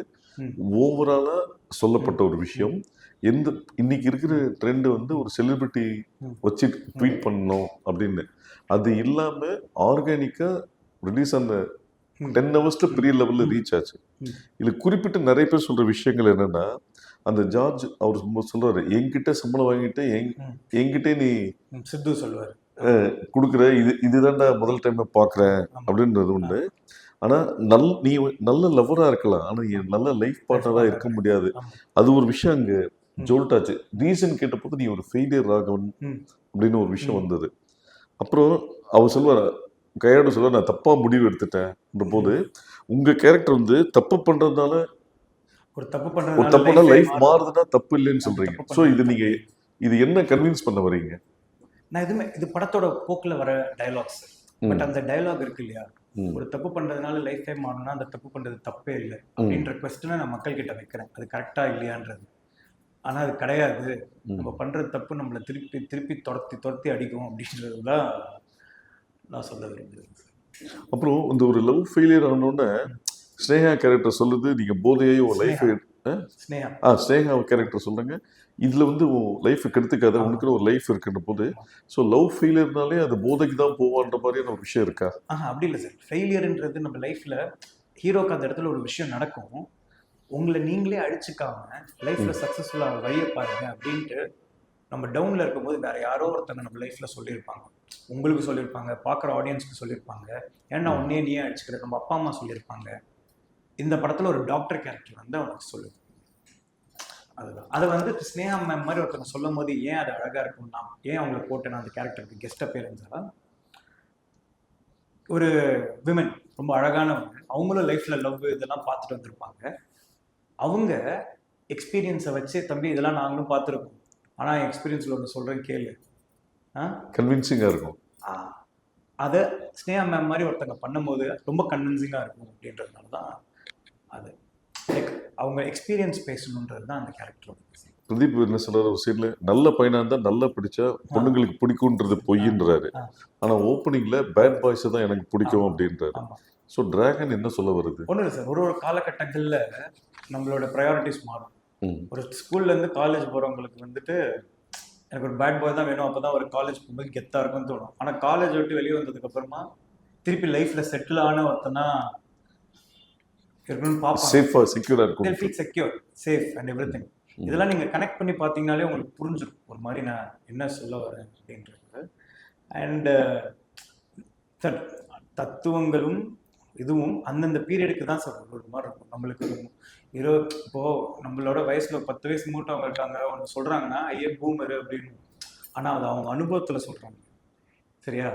ஓவராலா சொல்லப்பட்ட ஒரு விஷயம். எந்த இன்னைக்கு இருக்கிற ட்ரெண்ட் வந்து ஒரு செலிபிரிட்டி வச்சு ட்வீட் பண்ணணும் அப்படின்னு, அது இல்லாம ஆர்கானிக்கா ரிலீஸ் அந்த 10 ஹவர்ஸ்ல பெரிய லெவல்ல ரீச் ஆச்சு. இதுல குறிப்பிட்ட நிறைய பேர் சொல்ற விஷயங்கள் என்னன்னா, அந்த ஜார்ஜ் அவர் சொல்றாரு, என்கிட்ட சம்பளம் வாங்கிட்டு என்கிட்ட நீ சித்து சொல்லுவாரு கொடுக்குற, இதுதான்டா முதல் டைம் பாக்குறேன் அப்படின்றது உண்டு. ஆனா நீ நல்ல லவ்வரா இருக்கலாம், ஆனா என் நல்ல லைஃப் பார்ட்னரா இருக்க முடியாது. அது ஒரு விஷயம் அங்க ஜோல்ட் ஆச்சு. ரீசன் கேட்டபோது நீ ஒரு ஃபெயிலியர் ராகவன் அப்படின்னு ஒரு விஷயம் வந்தது. அப்புறம் அவர் சொல்லுவார், கையாடு சொல்ல, நான் தப்பா முடிவு எடுத்துட்டேன் போது உங்க கேரக்டர் வந்து தப்பு பண்றதுனால ஒரு தப்புனா லைஃப் மாறுதுன்னா தப்பு இல்லைன்னு சொல்றீங்க. ஸோ இது நீங்க இது என்ன கன்வின்ஸ் பண்ண வரீங்க? நான் எதுவுமே இது படத்தோட போக்கில் வர டைலாக்ஸ். பட் அந்த டைலாக் இருக்கு இல்லையா, ஒரு தப்பு பண்றதுனால லைஃப் டைம் மாறணும்னா அந்த தப்பு பண்றது தப்பே இல்லை அப்படின்ற கொஸ்டினை நான் மக்கள் கிட்ட வைக்கிறேன். அது கரெக்டா இல்லையான்றது. ஆனா அது கிடையாது. நம்ம பண்றது தப்பு நம்மளை திருப்பி திருப்பி துரத்தி அடிக்கும் அப்படின்றது தான் நான் சொல்ல விரும்புகிறேன். அப்புறம் இந்த ஒரு லவ் ஃபெயிலியர் ஆனோடனே ஸ்னேகா கேரக்டர் சொல்லுது நீங்க போதையே உன் லைஃப் ஸ்னேகா ஸ்னேகா கேரக்டர் சொல்றாங்க இதுல வந்து உன் லைஃப் கெடுத்துக்காத உனக்குன்னு ஒரு லைஃப் இருக்குன்ற போது ஸோ லவ் ஃபெயிலியர்னாலே அது போதைக்கு தான் போவான்ற மாதிரியான ஒரு விஷயம் இருக்கா? அப்படி இல்லை சார். ஃபெயிலியர்ன்றது நம்ம லைஃப்ல ஹீரோக்கு அந்த இடத்துல ஒரு விஷயம் நடக்கும், உங்களை நீங்களே அழிச்சுக்காம லைஃப்ல சக்சஸ்ஃபுல்லாக வழியை பாருங்க அப்படின்ட்டு நம்ம டவுன்ல இருக்கும்போது வேற யாரோ ஒருத்தங்க நம்ம லைஃப்ல சொல்லியிருப்பாங்க. உங்களுக்கு சொல்லியிருப்பாங்க, பார்க்குற ஆடியன்ஸ்க்கு சொல்லியிருப்பாங்க, ஏன்னா உன்னே நீயே அடிச்சுக்கிற நம்ம அப்பா அம்மா சொல்லியிருப்பாங்க. இந்த படத்துல ஒரு டாக்டர் கேரக்டர் வந்து அவனுக்கு சொல்லுது. அதுதான் அதை வந்து ஸ்னேகா மேம் மாதிரி ஒருத்தவங்க சொல்லும் போது ஏன் அது அழகா இருக்கும்னா, ஏன் அவங்களை போட்டு நான் அந்த கேரக்டருக்கு கெஸ்ட் அப்பியரன்ஸா ஒரு விமன் ரொம்ப அழகானவங்க, அவங்களும் லைஃப்ல லவ் இதெல்லாம் பார்த்துட்டு வந்திருப்பாங்க. அவங்க எக்ஸ்பீரியன்ஸை வச்சு தம்பி இதெல்லாம் நாங்களும் பார்த்துருக்கோம், ஆனா எக்ஸ்பீரியன்ஸ்ல ஒன்று சொல்றேன் கேளு, கன்வின்சிங்கா இருக்கும். அதை ஸ்னேகா மேம் மாதிரி ஒருத்தங்க பண்ணும்போது ரொம்ப கன்வின்சிங்கா இருக்கும் அப்படின்றதுனால தான் அது லைக் அவங்க எக்ஸ்பீரியன்ஸ் பேசணுன்றது தான் அந்த கேரக்டர். பிரதீப் என்ன சொல்றாரு ஒரு சைட்ல, நல்ல பையனா இருந்தா நல்லா பிடிச்சா பொண்ணுங்களுக்கு பிடிக்கும்ன்றது பொய்ன்றாரு, ஆனா ஓப்பனிங்ல பேட் பாய்ஸ் தான் எனக்கு பிடிக்கும் அப்படின்றாரு. ஸோ டிராகன் என்ன சொல்ல வருது? ஒன்றும் இல்லை சார், ஒரு ஒரு காலகட்டங்களில் நம்மளோட ப்ரையாரிட்டிஸ் மாறும். ஒரு ஸ்கூல்ல இருந்து காலேஜ் போறவங்களுக்கு வந்துட்டு எனக்கு ஒரு பேட் பாய் தான் வேணும், அப்பதான் ஒரு காலேஜ் போகும்போது கெத்தா இருக்கும்னு தோணும். ஆனா காலேஜ் விட்டு வெளியே வந்ததுக்கு அப்புறமா திருப்பி லைஃப்ல செட்டில் ஆன ஒருத்தனா இருக்கணும்னு பார்ப்பாங்க. சேஃபா செக்யூரா இருக்கும், they'll feel secure, safe and everything. இதெல்லாம் நீங்க கனெக்ட் பண்ணி பார்த்தீங்கனாலே உங்களுக்கு புரிஞ்சிடும் ஒரு மாதிரி நான் என்ன சொல்ல வரேன் அப்படின்றது. அண்ட் சார் தத்துவங்களும் இதுவும் அந்தந்த பீரியடுக்கு தான் சார் ஒரு மாதிரி இருக்கும். நம்மளுக்கு இப்போ நம்மளோட வயசுல 10 வயசு மூட்டவங்க இருக்காங்க, ஒன்று சொல்றாங்கன்னா ஐயே பூமரு அப்படின்னு, ஆனா அது அவங்க அனுபவத்துல சொல்றாங்க. சரியா?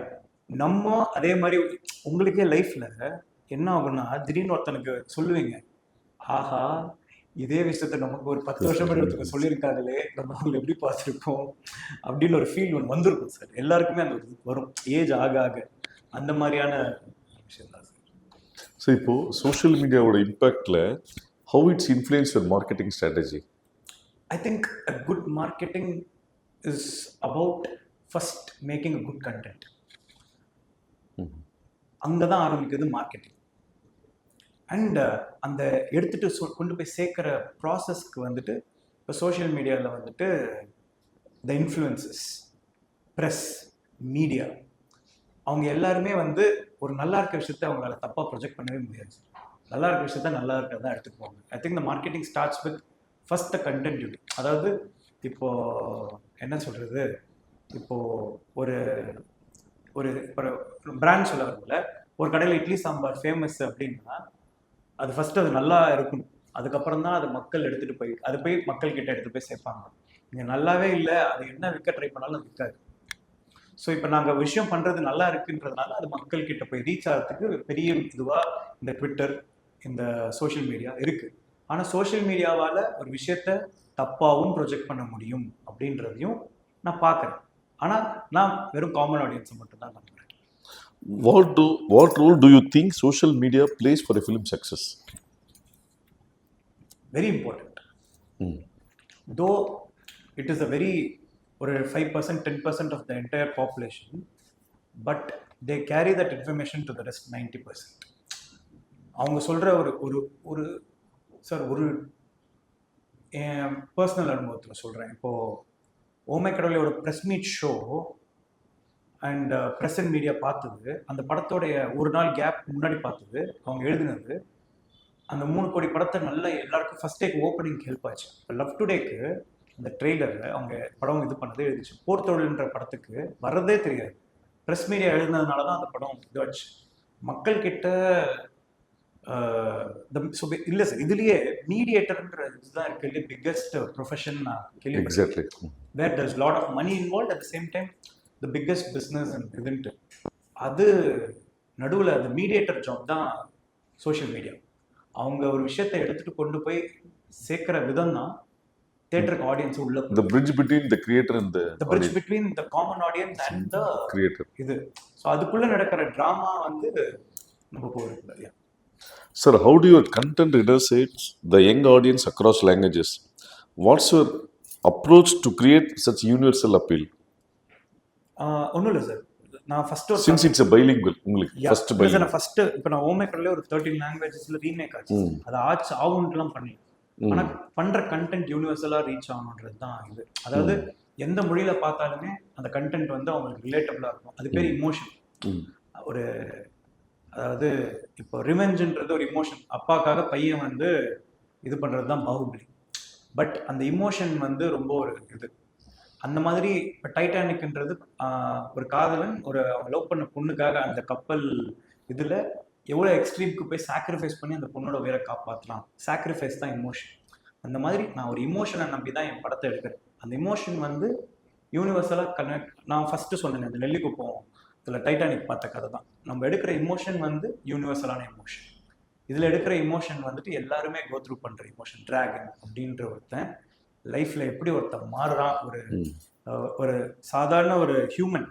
நம்ம அதே மாதிரி உங்களுக்கே லைஃப்ல என்ன ஆகும்னா திடீர்னு ஒருத்தனுக்கு சொல்லுவீங்க, ஆஹா இதே விஷயத்த நமக்கு ஒரு 10 வருஷம் முன்னாடி ஒருத்தருக்கு சொல்லியிருக்காங்களே, நம்ம அவங்களை எப்படி பார்த்துருக்கோம் அப்படின்னு ஒரு ஃபீல் ஒன்று வந்திருக்கும் சார். எல்லாருக்குமே அந்த ஒரு வரும் ஏஜ் ஆக ஆக. அந்த மாதிரியான விஷயம் தான் சார். ஸோ இப்போ social மீடியாவோட இம்பாக்ட்ல how it's influenced your marketing strategy? I think a good marketing is about first making a good content. அங்கே தான் ஆரம்பிக்குது மார்க்கெட்டிங். அண்ட் அந்த எடுத்துட்டு கொண்டு போய் சேர்க்குற ப்ராசஸ்க்கு வந்துட்டு இப்போ சோஷியல் மீடியாவில் வந்துட்டு த இன்ஃப்ளூயன்சஸ், ப்ரெஸ், மீடியா, அவங்க எல்லாருமே வந்து ஒரு நல்லா இருக்க விஷயத்த அவங்களால தப்பாக ப்ரொஜெக்ட் பண்ணவே முடியாது. நல்லா இருக்க விஷயத்த நல்லா இருக்கிறதா எடுத்துக்குவாங்க. I think the marketing starts with first the content யூடி. அதாவது இப்போ என்ன சொல்றது, இப்போ ஒரு ஒரு பிராண்ட் சொல்ல வரல, ஒரு கடையில் இட்லி சாம்பார் ஃபேமஸ் அப்படின்னா அது ஃபர்ஸ்ட் அது நல்லா இருக்கணும், அதுக்கப்புறம் தான் அது மக்கள் எடுத்துட்டு போய் அது போய் மக்கள் கிட்ட எடுத்து போய் சேர்ப்பாங்க. நீங்க நல்லாவே இல்லை, அது என்ன விற்க ட்ரை பண்ணாலும் அது விற்காது. ஸோ இப்போ நாங்கள் விஷயம் பண்றது நல்லா இருக்குன்றதுனால அது மக்கள் கிட்ட போய் ரீச் ஆகிறதுக்கு பெரிய இதுவா இந்த ட்விட்டர், இந்த சோஷியல் மீடியா இருக்கு. ஆனால் சோஷியல் மீடியாவால ஒரு விஷயத்த தப்பாகவும் ப்ரொஜெக்ட் பண்ண முடியும் அப்படின்றதையும் நான் பார்க்குறேன். ஆனால் நான் வெறும் காமன் ஆடியன்ஸை மட்டும் தான் நம்புறேன். What role do you think social media plays for a film success? Very important. Though it is a very ஒரு 5%, 10% of the entire population, but they carry that information to the rest 90%. அவங்க சொல்ற ஒரு ஒரு sir ஒரு என் personal அனுபவத்தில் சொல்கிறேன். இப்போது ஓமை கடவுளோட press meet show and press and media பார்த்தது, அந்த படத்தோடைய ஒரு நாள் கேப் முன்னாடி பார்த்தது, அவங்க எழுதினது, அந்த 3 கோடி படத்தை நல்லா எல்லாருக்கும் ஃபர்ஸ்ட் டேக்கு ஓப்பனிங் ஹெல்ப் ஆச்சு. இப்போ லவ் டுடேக்கு அந்த ட்ரெய்லரில் அவங்க படம் இது பண்ணதே எழுதிச்சு. போர்த்தொழில்ன்ற படத்துக்கு வர்றதே தெரியாது, ப்ரெஸ் மீடியா எழுதினதுனால தான் அந்த படம் இதுவாச்சு. மக்கள்கிட்ட இல்லை சார், இதுலேயே மீடியேட்டர்ன்ற இதுதான் இருக்கிறது பிக்கஸ்ட் ப்ரொஃபஷன் நான் கேள்விப்பட்டேன். வேர் there's lot of money involved, at the same time the biggest business and event. அது நடுவில் அந்த மீடியேட்டர் ஜாப் தான் சோஷியல் மீடியா. அவங்க ஒரு விஷயத்தை எடுத்துட்டு கொண்டு போய் சேர்க்கிற விதம் தான் தியேட்டருக்கு ஆடியன்ஸ் உள்ள the bridge between the creator and the bridge between the common audience and the creator. இது ஸோ அதுக்குள்ள நடக்கிற ட்ராமா வந்து நம்ம போகிறது. Sir, how do your content intercept the young audience across languages? What's your approach to create such universal appeal? ஒன்றும் இல்லை sir, நான் first ஒரு Since it's a bilingual, உங்களுக்கு first சார் bilingual. நான் ஃபஸ்ட்டு இப்போ நான் ஓமேக்கர்லேயே ஒரு 13 லாங்குவேஜஸில் ரீமேக் ஆச்சு. அது ஆகுன்ட்டுலாம் பண்ணல. ஆனால் பண்ணுற கண்டென்ட் யூனிவர்சலாக ரீச் ஆகணுன்றது தான் இது. அதாவது எந்த மொழியில் பார்த்தாலுமே அந்த கண்டென்ட் வந்து அவங்களுக்கு ரிலேட்டபிளாக இருக்கும். அது பேர் இமோஷன். ஒரு அதாவது இப்போ ரிவெஞ்சுன்றது ஒரு இமோஷன். அப்பாக்காக பையன் வந்து இது பண்ணுறது தான் பாகுபலி. பட் அந்த இமோஷன் வந்து ரொம்ப ஒரு இது. அந்த மாதிரி இப்போ டைட்டானிக்ன்றது ஒரு காதலன் அவங்க லவ் பண்ண பொண்ணுக்காக அந்த கப்பல் இதில் எவ்வளோ எக்ஸ்ட்ரீம்க்கு போய் சாக்ரிஃபைஸ் பண்ணி அந்த பொண்ணோட உயிரை காப்பாற்றலாம். சாக்ரிஃபைஸ் தான் இமோஷன். அந்த மாதிரி நான் ஒரு இமோஷனை நம்பி தான் என் படத்தை எடுக்கிறேன். அந்த இமோஷன் வந்து யூனிவர்சலாக கனெக்ட். நான் ஃபஸ்ட்டு சொன்னேன் அந்த நெல்லிக்குப்பம் இதில் டைட்டானிக் பார்த்த கதை தான். நம்ம எடுக்கிற இமோஷன் வந்து யூனிவர்சலான இமோஷன். இதில் எடுக்கிற இமோஷன் வந்துட்டு எல்லாருமே கோ த்ரூ பண்ணுற இமோஷன். டிராகன் அப்படின்ற ஒருத்தன் லைஃப்பில் எப்படி ஒருத்தன் மாறுறான். ஒரு சாதாரண ஒரு ஹியூமன்.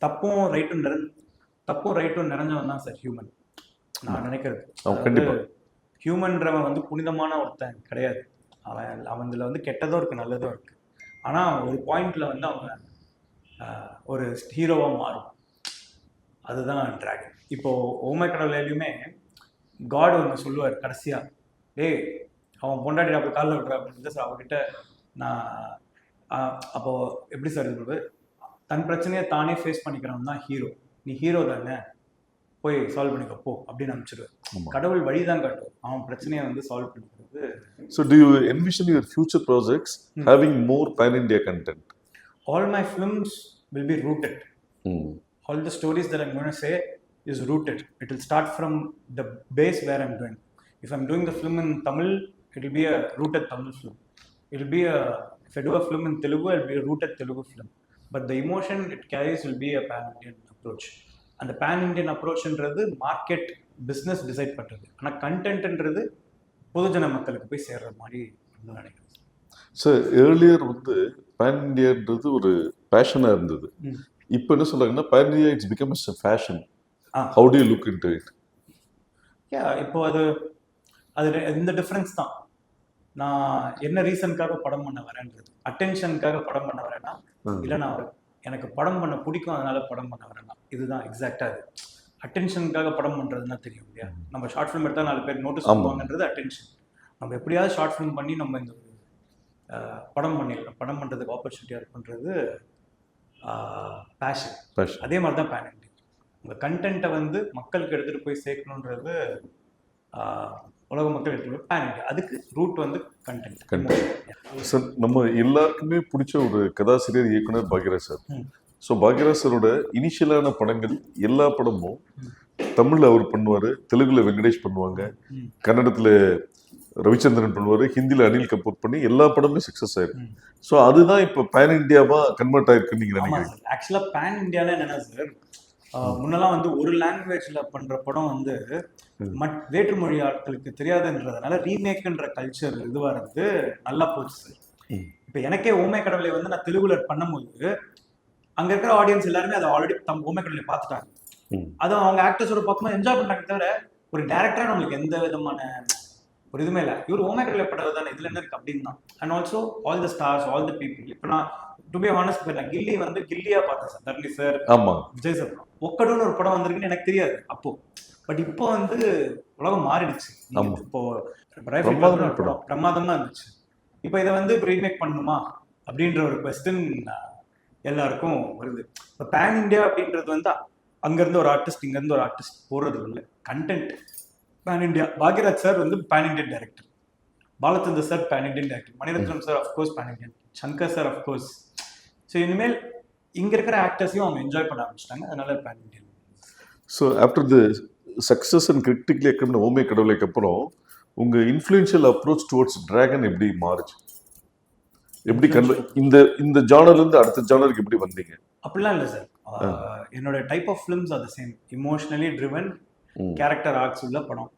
தப்பும் ரைட்டும் நிறைஞ்சவன் தான் சார் ஹியூமன் நான் நினைக்கிறது. ஹியூமன்றவன் வந்து புனிதமான ஒருத்தன் கிடையாது. அவன்ல வந்து கெட்டதும் இருக்கு, நல்லதும் இருக்கு. ஆனால் ஒரு பாயிண்ட்ல வந்து அவன் ஒரு ஹீரோவாக மாறும். அதுதான் டிராகன். இப்போ ஓமைக்கடலையுமே காட் ஒன்று சொல்லுவார் கடைசியா, அவன் பொண்டாடி அப்படி காலில் விட்டுற அப்படின்னு சார் அவர்கிட்ட நான் அப்போ எப்படி சார் இது தன் பிரச்சனையை தானே ஃபேஸ் பண்ணிக்கிறவன் தான் ஹீரோ. நீ ஹீரோ தானே, போய் சால்வ் பண்ணிக்க போ அப்படின்னு அனுப்பிச்சிடுவார். கடவுள் வழி தான் காட்டுவார், அவன் பிரச்சனையை வந்து சால்வ் பண்ணிக்கிறது. So do you envision your future projects having more pan-India content? All my films will be rooted. All the stories that I'm going to say is rooted. It will start from the base where I'm doing. If I'm doing the film in Tamil, it will be a rooted Tamil film. It will be if I do a film in Telugu, it will be a rooted Telugu film. But the emotion it carries will be a pan-Indian approach. அந்த pan Indian அப்ரோச்ன்றது market business decide பண்ணுறது. ஆனால் கண்டென்ட்ன்றது பொதுஜன மக்களுக்கு போய் சேர்ற மாதிரி நினைக்கிறேன். சார் ஏர்லியர் வந்து பேன் இண்டியான்றது ஒரு பேஷனாக இருந்தது. இப்போ என்ன சொல்கிறாங்கன்னா pan India it's become a fashion. How do you look into it? இப்போ அது இந்த டிஃப்ரென்ஸ் தான். நான் என்ன ரீசனுக்காக படம் பண்ண வரேன்றது, அட்டென்ஷனுக்காக படம் பண்ண வரேன்னா இல்லை நான் எனக்கு படம் பண்ண பிடிக்கும் அதனால படம் பண்ண வரேன்னா, இதுதான் எக்ஸாக்டா அது. அட்டென்ஷனுக்காக படம் பண்றதுன்னா தெரியும் இல்லையா? நம்ம ஷார்ட் ஃபிலிம் எடுத்தால் 4 பேர் நோட்டீஸ் பண்ணுவாங்கன்றது அட்டென்ஷன். நம்ம எப்படியாவது ஷார்ட் ஃபிலிம் பண்ணி நம்ம இந்த படம் பண்ணிடலாம், படம் பண்ணுறதுக்கு ஆப்பர்ச்சுனிட்டியாக இருக்குன்றது பேஷன். அதே மாதிரி தான் பேன் இண்டியா. உங்கள் கண்டென்ட்டை வந்து மக்களுக்கு எடுத்துகிட்டு போய் சேர்க்கணுன்றது உலக மக்கள் எடுத்துகிட்டு பேன் இண்டியா. அதுக்கு ரூட் வந்து கண்டென்ட். சார் நம்ம எல்லாருக்குமே பிடிச்ச ஒரு கதாசிரியர் இயக்குனர் பாக்யராஜ் சார். ஸோ பாக்யராஜ் சாரோட இனிஷியலான படங்கள் எல்லா படமும் தமிழில் அவர் பண்ணுவார், தெலுங்குல வெங்கடேஷ் பண்ணுவாங்க, கன்னடத்தில் ரவிச்சந்திரன் பண்ணுவார், ஹிந்தியில் அனில் கபூர் பண்ணி எல்லா படமும் சக்ஸஸ் ஆயிருக்கு. ஸோ அதுதான் இப்போ பேன் இண்டியாவா கன்வெர்ட் ஆயிருக்குன்னு நீங்கள் நினைக்கிறீங்க? ஆக்சுவலாக பேன் இண்டியாவில் என்னன்னா சார், முன்னெல்லாம் வந்து ஒரு லாங்குவேஜில் பண்ணுற படம் வந்து வேற்று மொழி ஆட்களுக்கு தெரியாதுன்றதுனால ரீமேக்ன்ற கல்ச்சர் இதுவாக இருந்து நல்லா போச்சு சார். இப்போ எனக்கே ஓமைக்கடவுளை வந்து நான் தெலுங்குல பண்ணும்போது அங்கே இருக்கிற ஆடியன்ஸ் எல்லாருமே அதை ஆல்ரெடி ஓமைக்கடவுளை பார்த்துட்டாங்க. அதுவும் அவங்க ஆக்டர்ஸோட பார்க்கும்போது என்ஜாய் பண்ணுறாங்க. தவிர ஒரு டேரக்டராக நம்மளுக்கு எந்த விதமான ஒரு இதுவுமே இல்லை. இவர் ஓமைக்கடவுளை படுறது தானே, இதில் என்ன இருக்குது அப்படின்னு தான். And also all the stars, all the people. இப்போ நான் டு பி ஹானஸ்ட் நான் கில்லி வந்து கில்லியாக பார்த்தேன் சார். தர்லி சார், விஜய் சார். ஒக்கடுன்னு ஒரு படம் வந்திருக்குன்னு எனக்கு தெரியாது அப்போ. பட் இப்போ வந்து உலகம் மாறிடுச்சு. இப்போ பிரமாதமா இருந்துச்சு. இப்போ இதை வந்து ரீமேக் பண்ணணுமா அப்படின்ற ஒரு கொஸ்டின் எல்லாருக்கும் வருது. இப்போ பேன் இண்டியா அப்படின்றது வந்து அங்கேருந்து ஒரு ஆர்டிஸ்ட் இங்கேருந்து ஒரு ஆர்டிஸ்ட் போடுறது இல்லை. Content pan India. Bhagyaraj sir வந்து pan Indian director, Balachander sir pan Indian director, Maniratnam sir of course pan Indian, Shankar sir of course. So இனிமேல் இங்கே இருக்கிற ஆக்டர்ஸையும் அவங்க என்ஜாய் பண்ண ஆரம்பிச்சிட்டாங்க. அதனால pan Indian. So after the success and critically acclaimed ஓமைக்கடவுளைக்கு அப்புறம் உங்கள் இன்ஃப்ளூயன்ஷியல் அப்ரோச் டுவர்ட்ஸ் டிராகன் எப்படி மாறுச்சு? எப்படி இந்த ஜானர்லேருந்து அடுத்த ஜானருக்கு எப்படி வந்தீங்க? அப்படிலாம் இல்லை சார். என்னோட டைப் ஆஃப் ஃபிலிம்ஸ் அது same. Emotionally driven character arts உள்ள படம்.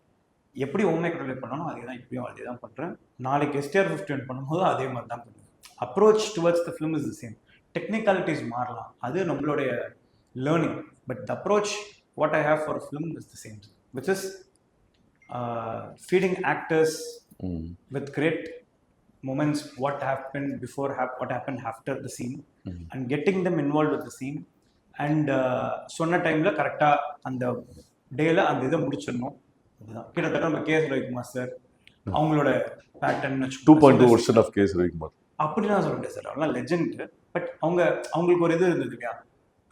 எப்படி ஓமைக்கடவுளை பண்ணணும் அதே தான், இப்பயும் அதே தான் பண்ணுறேன். நாளைக்கு STR 51 பண்ணும்போது அதே மாதிரி தான் பண்ணுவேன். Approach towards the film is the same. Technicalities மாறலாம், அது நம்மளுடைய learning. But the approach what I have for film is the same. which is feeding actors with great moments, what happened before, what happened after the scene, and getting them involved with the scene, and சொன்ன டைம்ல கரெக்டா அந்த டேல அந்த இதை முடிச்சிடணும். அதுதான் கிட்டத்தட்ட நம்ம கேஎஸ் ரவிக்குமார் சார் அவங்களோட பேட்டர்ன் 2.2 வருஷன் ஆஃப் கேஸ் ரவிக்குமார் அப்படிலாம் சொல்ல முடியாது சார், அவங்களாம் லெஜெண்ட். பட் அவங்களுக்கு ஒரு இது இருந்தது இல்லையா,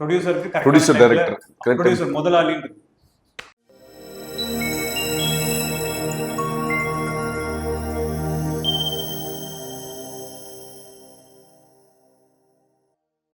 ப்ரொடியூசருக்கு ப்ரொடியூசர் டைரக்டர் ப்ரொடியூசர் முதலாளின்னு